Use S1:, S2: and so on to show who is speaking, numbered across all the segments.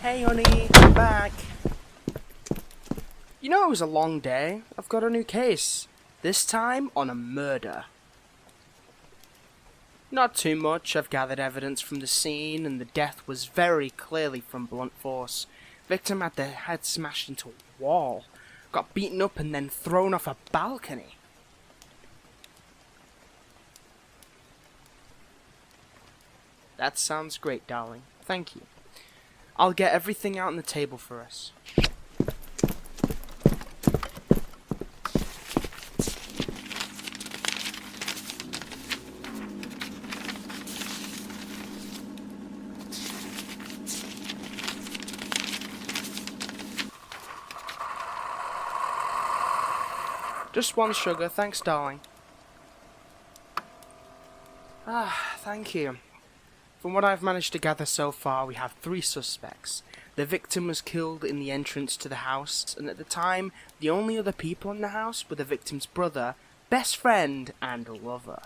S1: Hey honey, I'm back. You know it was a long day. I've got a new case. This time on a murder. Not too much. I've gathered evidence from the scene and the death was very clearly from blunt force. Victim had their head smashed into a wall, got beaten up and then thrown off a balcony. That sounds great, darling. Thank you. I'll get everything out on the table for us. Just one sugar, thanks, darling. Thank you. From what I've managed to gather so far, we have 3 suspects. The victim was killed in the entrance to the house, and at the time, the only other people in the house were the victim's brother, best friend, and lover.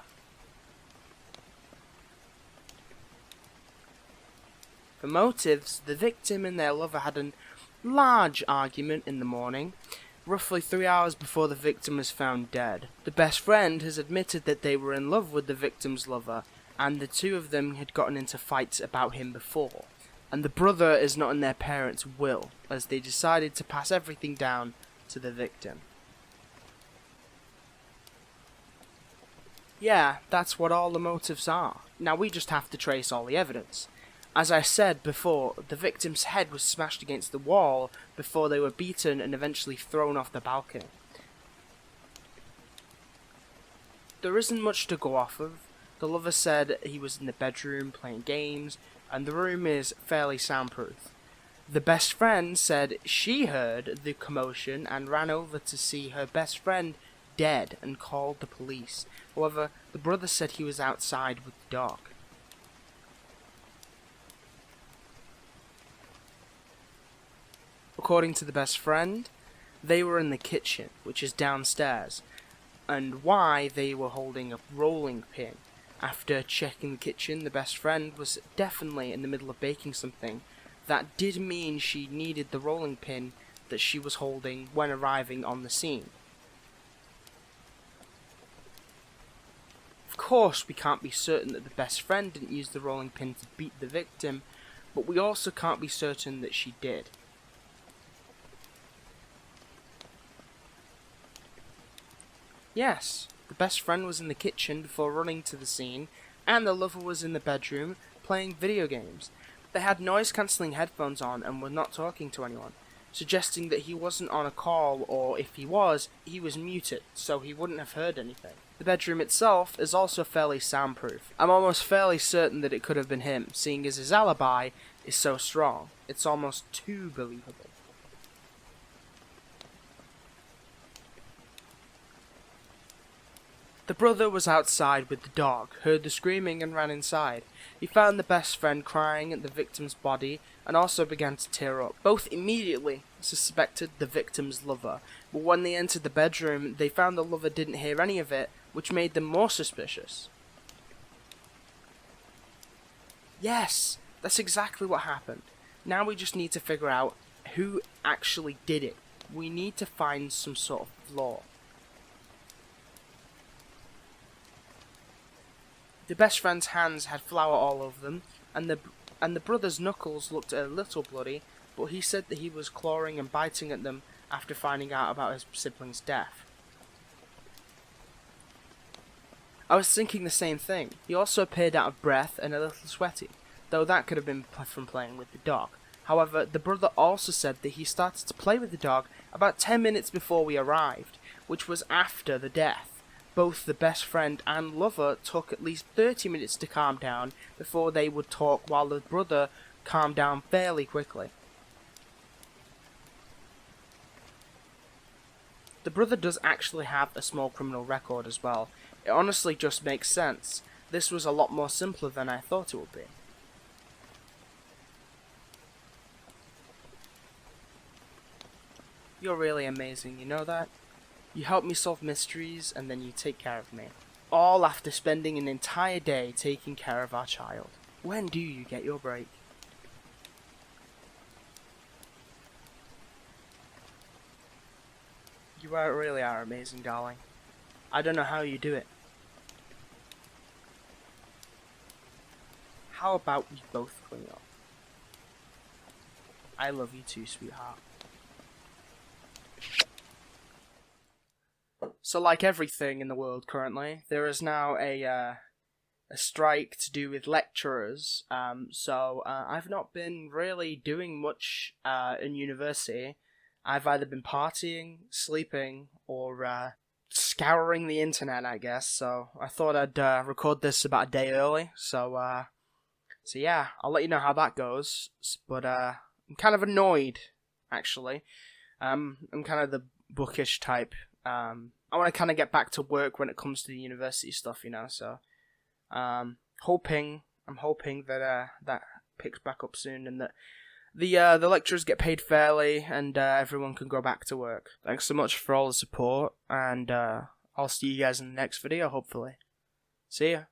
S1: For motives, the victim and their lover had a large argument in the morning, roughly 3 hours before the victim was found dead. The best friend has admitted that they were in love with the victim's lover, and the two of them had gotten into fights about him before. And the brother is not in their parents' will, as they decided to pass everything down to the victim. Yeah, that's what all the motives are. Now we just have to trace all the evidence. As I said before, the victim's head was smashed against the wall before they were beaten and eventually thrown off the balcony. There isn't much to go off of. The lover said he was in the bedroom playing games, and the room is fairly soundproof. The best friend said she heard the commotion and ran over to see her best friend dead and called the police. However, the brother said he was outside with the dog. According to the best friend, they were in the kitchen, which is downstairs, and why they were holding a rolling pin. After checking the kitchen, the best friend was definitely in the middle of baking something. That did mean she needed the rolling pin that she was holding when arriving on the scene. Of course, we can't be certain that the best friend didn't use the rolling pin to beat the victim, but we also can't be certain that she did. Yes, the best friend was in the kitchen before running to the scene, and the lover was in the bedroom playing video games. They had noise-cancelling headphones on and were not talking to anyone, suggesting that he wasn't on a call, or if he was muted, so he wouldn't have heard anything. The bedroom itself is also fairly soundproof. I'm almost fairly certain that it could have been him, seeing as his alibi is so strong. It's almost too believable. The brother was outside with the dog, heard the screaming and ran inside. He found the best friend crying at the victim's body and also began to tear up. Both immediately suspected the victim's lover, but when they entered the bedroom, they found the lover didn't hear any of it, which made them more suspicious. Yes, that's exactly what happened. Now we just need to figure out who actually did it. We need to find some sort of flaw. The best friend's hands had flour all over them, and the brother's knuckles looked a little bloody, but he said that he was clawing and biting at them after finding out about his sibling's death. I was thinking the same thing. He also appeared out of breath and a little sweaty, though that could have been from playing with the dog. However, the brother also said that he started to play with the dog about 10 minutes before we arrived, which was after the death. Both the best friend and lover took at least 30 minutes to calm down before they would talk, while the brother calmed down fairly quickly. The brother does actually have a small criminal record as well. It honestly just makes sense. This was a lot more simpler than I thought it would be. You're really amazing, you know that? You help me solve mysteries, and then you take care of me. All after spending an entire day taking care of our child. When do you get your break? really are amazing, darling. I don't know how you do it. How about we both clean up? I love you too, sweetheart. So, like everything in the world currently, there is now a strike to do with lecturers. So I've not been really doing much in university. I've either been partying, sleeping, or scouring the internet, I guess. So I thought I'd record this about a day early. So yeah, I'll let you know how that goes. But I'm kind of annoyed, actually. I'm kind of the bookish type. I want to kind of get back to work when it comes to the university stuff, you know. So I'm hoping that that picks back up soon and that the lecturers get paid fairly and everyone can go back to work. Thanks so much for all the support, and I'll see you guys in the next video, hopefully. See ya.